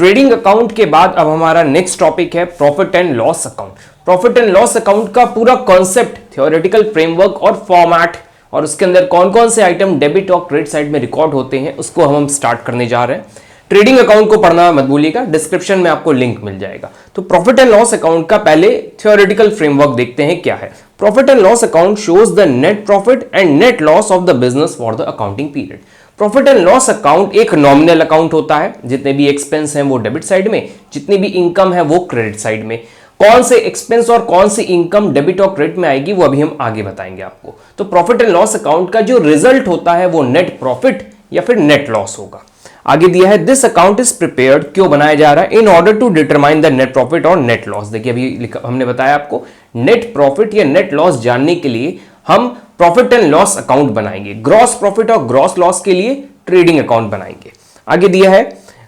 Trading account के बाद अब हमारा नेक्स्ट टॉपिक है profit and loss account. Profit and loss account का पूरा कॉन्सेप्ट, थ्योरेटिकल फ्रेमवर्क और फॉर्मेट और उसके अंदर कौन कौन से आइटम डेबिट और क्रेडिट साइड में रिकॉर्ड होते हैं उसको हम स्टार्ट करने जा रहे हैं। ट्रेडिंग अकाउंट को पढ़ना मत भूलिएगा, डिस्क्रिप्शन में आपको लिंक मिल जाएगा। तो प्रॉफिट एंड लॉस अकाउंट का पहले थ्योरेटिकल फ्रेमवर्क देखते हैं क्या है। Profit and loss account shows the net profit and net loss of the business for the accounting period. Profit and loss account एक नॉमिनल अकाउंट होता है, जितने भी एक्सपेंस हैं वो डेबिट साइड में, जितनी भी इनकम है वो क्रेडिट साइड में। कौन से एक्सपेंस और कौन सी इनकम डेबिट और क्रेडिट में आएगी वो अभी हम आगे बताएंगे आपको। तो प्रॉफिट एंड लॉस अकाउंट का जो रिजल्ट होता है वो नेट प्रॉफिट या फिर नेट लॉस होगा। आगे दिया है दिस अकाउंट इज प्रिपेयर्ड, क्यों बनाया जा रहा है, in order to determine the net profit और नेट लॉस। देखिए अभी हमने बताया आपको नेट प्रॉफिट या नेट लॉस जानने के लिए हम प्रॉफिट एंड लॉस अकाउंट बनाएंगे, ग्रॉस प्रॉफिट और ग्रॉस लॉस के लिए ट्रेडिंग अकाउंट बनाएंगे। आगे दिया है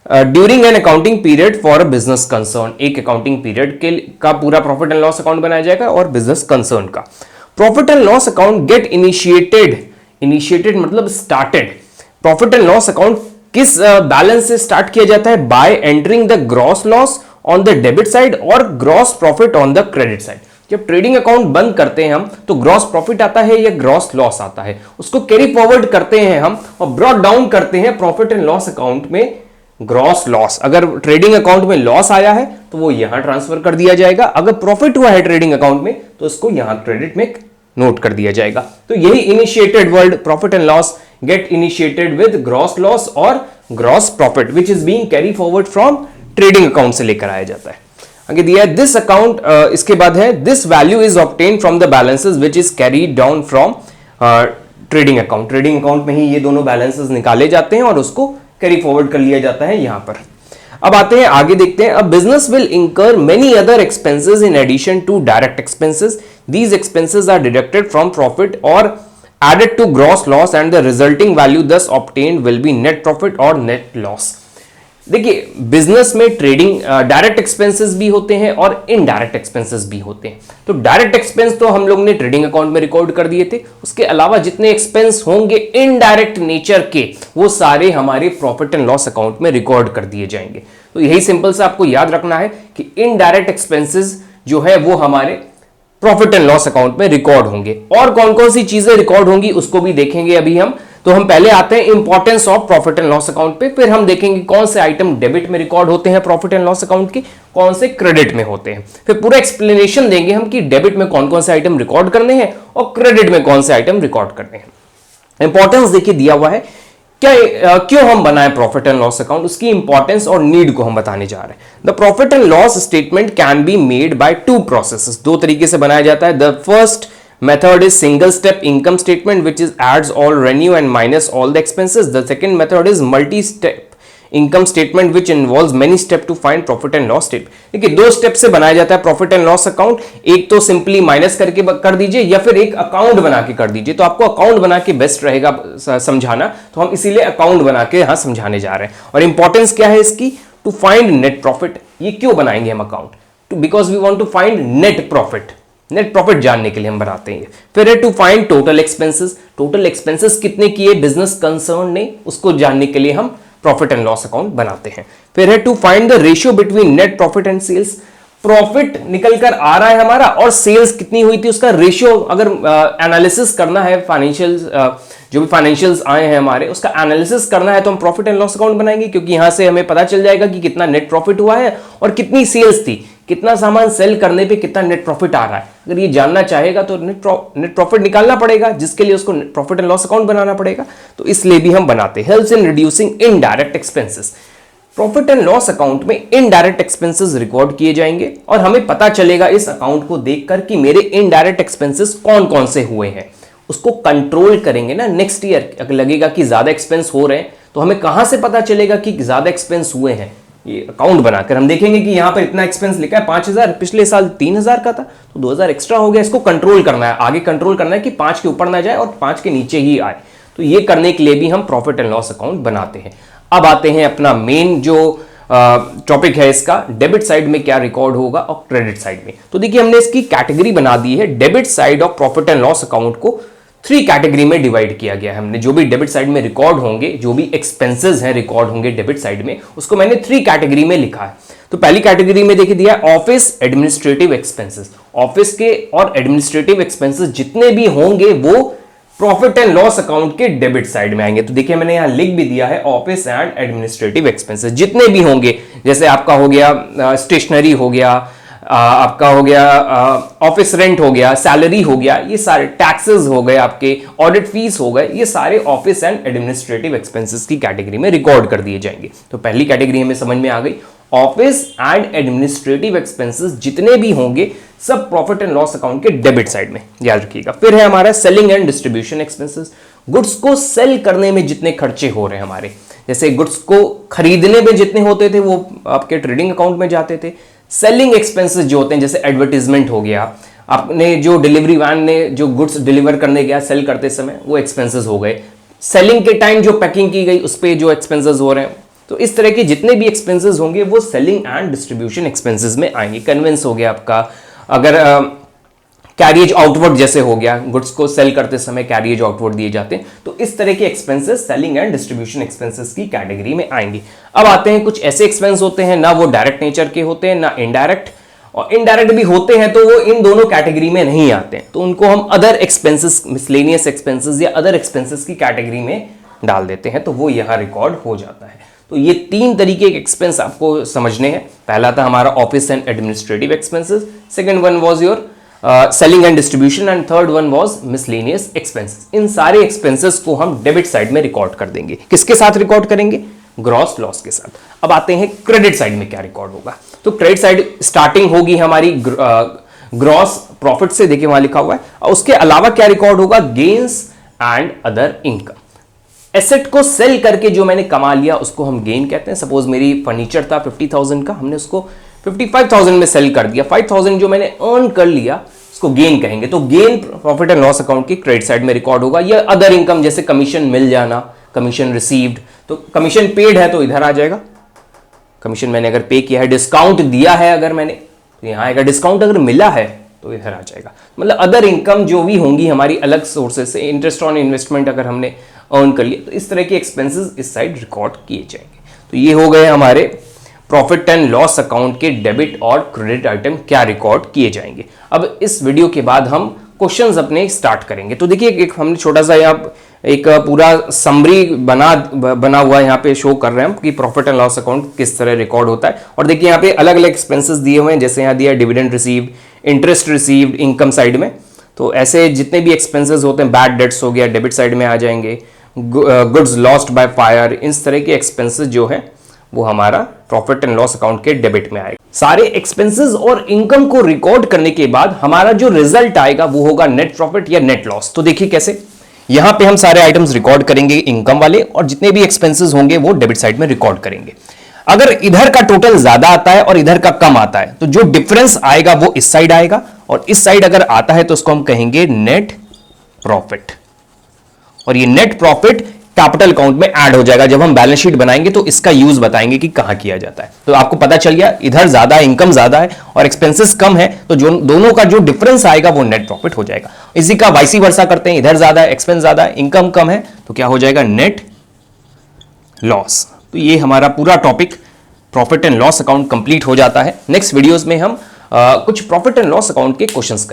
during an accounting period for a business concern, एक अकाउंटिंग पीरियड का पूरा प्रॉफिट एंड लॉस अकाउंट बनाया जाएगा और बिजनेस कंसर्न का। Profit and loss account get initiated मतलब started. Profit and loss account किस बैलेंस से स्टार्ट किया जाता है, by entering the gross loss on the debit side और gross profit on the credit side. जब ट्रेडिंग अकाउंट बंद करते हैं हम तो ग्रॉस प्रॉफिट आता है या ग्रॉस लॉस आता है, उसको कैरी फॉरवर्ड करते हैं हम और ब्रॉट डाउन करते हैं प्रॉफिट एंड लॉस अकाउंट में ग्रॉस लॉस। अगर ट्रेडिंग अकाउंट में लॉस आया है तो वो यहां ट्रांसफर कर दिया जाएगा, अगर प्रॉफिट हुआ है ट्रेडिंग अकाउंट में तो उसको यहां क्रेडिट में नोट कर दिया जाएगा। तो यही initiated word profit and loss get initiated with gross loss और gross profit which is being carry forward from trading account से लेकर आया जाता है। आगे दिया है दिस अकाउंट, इसके बाद है this value is obtain from the balances which is carried down from trading account. Trading account में ही ये दोनों बैलेंसेस निकाले जाते हैं और उसको कैरी फॉरवर्ड कर लिया जाता है यहां पर। अब आते हैं आगे, देखते हैं a business will incur many other expenses in addition to direct expenses, these expenses are deducted from profit और added to gross loss and the resulting value thus obtained will be net profit और net loss। देखिए business में trading direct expenses भी होते हैं और indirect expenses भी होते हैं। तो डायरेक्ट एक्सपेंस तो हम लोग ने ट्रेडिंग अकाउंट में रिकॉर्ड कर दिए थे, उसके अलावा जितने एक्सपेंस होंगे इनडायरेक्ट नेचर के वो सारे हमारे प्रॉफिट एंड लॉस अकाउंट में रिकॉर्ड कर दिए जाएंगे। तो यही सिंपल से आपको याद रखना है कि इनडायरेक्ट एक्सपेंसेस जो है वो हमारे प्रॉफिट एंड लॉस अकाउंट में रिकॉर्ड होंगे। और कौन कौन सी चीजें रिकॉर्ड होंगी उसको भी देखेंगे अभी हम। तो हम पहले आते हैं importance of profit and loss account पे, फिर हम देखेंगे कौन से आइटम डेबिट में रिकॉर्ड होते हैं प्रॉफिट एंड लॉस अकाउंट के, कौन से क्रेडिट में होते हैं। फिर पूरा एक्सप्लेनेशन देंगे हम कि डेबिट में कौन कौन से आइटम रिकॉर्ड करने हैं और क्रेडिट में कौन से आइटम रिकॉर्ड करने हैं। इंपॉर्टेंस देखिए दिया हुआ है, क्या क्यों हम बनाए प्रॉफिट एंड लॉस अकाउंट, उसकी इंपॉर्टेंस और नीड को हम बताने जा रहे हैं। The profit and loss statement can be made by two processes, दो तरीके से बनाया जाता है। The first method is single step income statement which is adds all revenue and minus all the expenses. The second method is multi step income statement which involves many step to find profit and loss statement. देखिए दो step से बनाया जाता है profit and loss account, एक तो simply minus करके कर दीजिए या फिर एक अकाउंट बना के कर दीजिए। तो आपको अकाउंट बना के बेस्ट रहेगा समझाना, तो हम इसीलिए अकाउंट बना के यहां समझाने जा रहे हैं। और इंपॉर्टेंस क्या है इसकी, टू फाइंड नेट प्रॉफिट। ये क्यों बनाएंगे हम account, to because we want to find net profit, net profit जानने के लिए हम बनाते हैं। फिर है to find total expenses, total expenses कितने किए बिजनेस कंसर्न ने उसको जानने के लिए हम प्रॉफिट एंड लॉस अकाउंट बनाते हैं। फिर है to find the ratio between net profit and sales, profit निकल कर आ रहा है हमारा और सेल्स कितनी हुई थी उसका रेशियो अगर एनालिसिस करना है, फाइनेंशियल जो भी फाइनेंशियल्स आए हैं हमारे उसका एनालिसिस करना है तो हम प्रॉफिट एंड लॉस अकाउंट बनाएंगे, क्योंकि यहां से हमें पता चल जाएगा कि कितना नेट प्रॉफिट हुआ है और कितनी सेल्स थी, कितना सामान सेल करने पे कितना नेट प्रॉफिट आ रहा है। अगर ये जानना चाहेगा तो नेट प्रॉफिट निकालना पड़ेगा, जिसके लिए उसको प्रॉफिट एंड लॉस अकाउंट बनाना पड़ेगा। तो इसलिए भी हम बनाते हैं। Helps in reducing indirect expenses, profit and loss account में इनडायरेक्ट एक्सपेंसेस रिकॉर्ड किए जाएंगे और हमें पता चलेगा इस अकाउंट को देखकर कि मेरे इनडायरेक्ट एक्सपेंसेस कौन कौन से हुए हैं। उसको कंट्रोल करेंगे ना नेक्स्ट ईयर, अगर लगेगा कि ज्यादा एक्सपेंस हो रहे हैं तो हमें कहां से पता चलेगा कि ज्यादा एक्सपेंस हुए हैं। ये अकाउंट बनाकर हम देखेंगे कि यहां पर इतना एक्सपेंस लिखा है 5,000, पिछले साल 3,000 का था तो 2,000 एक्स्ट्रा हो गया। इसको कंट्रोल करना है, आगे कंट्रोल करना है कि 5 के ऊपर ना जाए और 5 के नीचे ही आए। तो ये करने के लिए भी हम प्रॉफिट एंड लॉस अकाउंट बनाते हैं। अब आते हैं अपना मेन जो टॉपिक है इसका, डेबिट साइड में क्या रिकॉर्ड होगा और क्रेडिट साइड में। तो देखिए हमने इसकी कैटेगरी बना दी है debit side of profit and loss account को 3 कैटेगरी में डिवाइड किया गया है। हमने जो भी डेबिट साइड में रिकॉर्ड होंगे, जो भी एक्सपेंसेस हैं रिकॉर्ड होंगे डेबिट साइड में, उसको मैंने 3 कैटेगरी में लिखा है। तो पहली कैटेगरी में देखिए दिया ऑफिस एडमिनिस्ट्रेटिव एक्सपेंसेस। ऑफिस के और एडमिनिस्ट्रेटिव एक्सपेंसेस जितने भी होंगे वो प्रॉफिट एंड लॉस अकाउंट के डेबिट साइड में आएंगे। तो देखिए मैंने यहां लिख भी दिया है ऑफिस एंड एडमिनिस्ट्रेटिव एक्सपेंसेस जितने भी होंगे, जैसे आपका हो गया स्टेशनरी हो गया, आपका हो गया ऑफिस रेंट हो गया, सैलरी हो गया, ये सारे टैक्सेस हो गए, आपके ऑडिट फीस हो गए, ये सारे ऑफिस एंड एडमिनिस्ट्रेटिव एक्सपेंसेस की कैटेगरी में रिकॉर्ड कर दिए जाएंगे। तो पहली कैटेगरी हमें समझ में आ गई, ऑफिस एंड एडमिनिस्ट्रेटिव एक्सपेंसेस जितने भी होंगे सब प्रॉफिट एंड लॉस अकाउंट के डेबिट साइड में, याद रखिएगा। फिर है हमारा selling and distribution expenses, goods को सेल करने में जितने खर्चे हो रहे हैं हमारे, जैसे गुड्स को खरीदने में जितने होते थे वो आपके ट्रेडिंग अकाउंट में जाते थे। सेलिंग एक्सपेंसेस जो होते हैं, जैसे एडवर्टीजमेंट हो गया, आपने जो डिलीवरी वैन ने जो गुड्स डिलीवर करने गया सेल करते समय वो एक्सपेंसेस हो गए। सेलिंग के टाइम जो पैकिंग की गई उस पर जो एक्सपेंसेस हो रहे हैं, तो इस तरह के जितने भी एक्सपेंसेस होंगे वो सेलिंग एंड डिस्ट्रीब्यूशन एक्सपेंसेस में आएंगे। कन्वेंस हो गया आपका, अगर कैरियज आउटवर्ड जैसे हो गया, गुड्स को सेल करते समय कैरियज आउटवर्ड दिए जाते हैं, तो इस तरह के expenses selling and distribution expenses की कैटेगरी में आएंगे। अब आते हैं कुछ ऐसे एक्सपेंस होते हैं ना वो डायरेक्ट नेचर के होते हैं ना इनडायरेक्ट, और इनडायरेक्ट भी होते हैं तो वो इन दोनों कैटेगरी में नहीं आते हैं, तो उनको हम अदर एक्सपेंसेस, मिसलेनियस एक्सपेंसेस या अदर एक्सपेंसेस की कैटेगरी में डाल देते हैं, तो वो यहां रिकॉर्ड हो जाता है। तो ये 3 तरीके के एक्सपेंस आपको समझने हैं। पहला था हमारा office and administrative expenses, second one was your selling and distribution, and third one was miscellaneous expenses. इन सारे एक्सपेंसेस को हम डेबिट साइड में रिकॉर्ड कर देंगे। किसके साथ रिकॉर्ड करेंगे? ग्रॉस लॉस के साथ। अब आते हैं क्रेडिट साइड में क्या रिकॉर्ड होगा। तो क्रेडिट साइड स्टार्टिंग होगी हमारी ग्रॉस प्रॉफिट से, देखिए वहां लिखा हुआ है, और उसके अलावा क्या रिकॉर्ड होगा? Gains and other income. Asset को सेल करके जो मैंने कमा लिया उसको हम गेन कहते हैं। सपोज मेरी फर्नीचर था 50,000 का, हमने उसको 55,000 में सेल कर दिया, 5,000 जो मैंने अर्न कर लिया उसको गेन कहेंगे। तो gain profit and loss account की क्रेडिट साइड में रिकॉर्ड होगा। या अदर इनकम, जैसे कमीशन मिल जाना, कमीशन रिसीव्ड, तो कमीशन पेड है तो इधर आ जाएगा, कमीशन मैंने अगर पे किया है, डिस्काउंट दिया है अगर मैंने तो यहां आएगा, डिस्काउंट अगर मिला है तो इधर आ जाएगा। मतलब अदर इनकम जो भी होंगी हमारी अलग सोर्सेज से, इंटरेस्ट ऑन इन्वेस्टमेंट अगर हमने अर्न कर लिया, तो इस तरह के एक्सपेंसेस इस साइड रिकॉर्ड किए जाएंगे। तो ये हो गए हमारे प्रॉफिट एंड लॉस अकाउंट के डेबिट और क्रेडिट आइटम क्या रिकॉर्ड किए जाएंगे। अब इस वीडियो के बाद हम क्वेश्चंस अपने स्टार्ट करेंगे। तो देखिए एक हमने छोटा सा यहाँ एक पूरा समरी बना हुआ यहाँ पे शो कर रहे हैं कि प्रॉफिट एंड लॉस अकाउंट किस तरह रिकॉर्ड होता है। और देखिए यहाँ पे अलग अलग एक्सपेंसेस दिए हुए हैं, जैसे यहाँ दिया dividend received, interest received income side में। तो ऐसे जितने भी एक्सपेंसेस होते हैं, बैड डेट्स हो गया डेबिट साइड में आ जाएंगे, गुड्स लॉस्ट बाय फायर, इस तरह के एक्सपेंसेस जो है वो हमारा प्रॉफिट एंड लॉस अकाउंट के डेबिट में आएगा। सारे एक्सपेंसेस और इनकम को रिकॉर्ड करने के बाद हमारा जो रिजल्ट आएगा वो होगा नेट प्रॉफिट या नेट लॉस। तो देखिए कैसे, यहां पे हम सारे आइटम्स रिकॉर्ड करेंगे इनकम वाले, और जितने भी एक्सपेंसेस होंगे वो डेबिट साइड में रिकॉर्ड करेंगे। अगर इधर का टोटल ज्यादा आता है और इधर का कम आता है तो जो डिफरेंस आएगा वो इस साइड आएगा, और इस साइड अगर आता है तो उसको हम कहेंगे नेट प्रॉफिट। और ये नेट प्रॉफिट कैपिटल अकाउंट में ऐड हो जाएगा। जब हम बैलेंस शीट बनाएंगे तो इसका यूज बताएंगे कि कहां किया जाता है। तो आपको पता चल गया, इधर ज्यादा इनकम ज्यादा है और एक्सपेंसेस कम है, तो जो दोनों का जो डिफरेंस आएगा वो नेट प्रॉफिट हो जाएगा। इसी का वाइसी वर्सा करते हैं, इधर ज्यादा है, एक्सपेंस ज्यादा है, इनकम कम है, तो क्या हो जाएगा? Net loss. तो ये हमारा पूरा topic profit and loss account complete हो जाता है। नेक्स्ट वीडियोस में हम कुछ प्रॉफिट एंड लॉस अकाउंट के क्वेश्चंस करेंगे।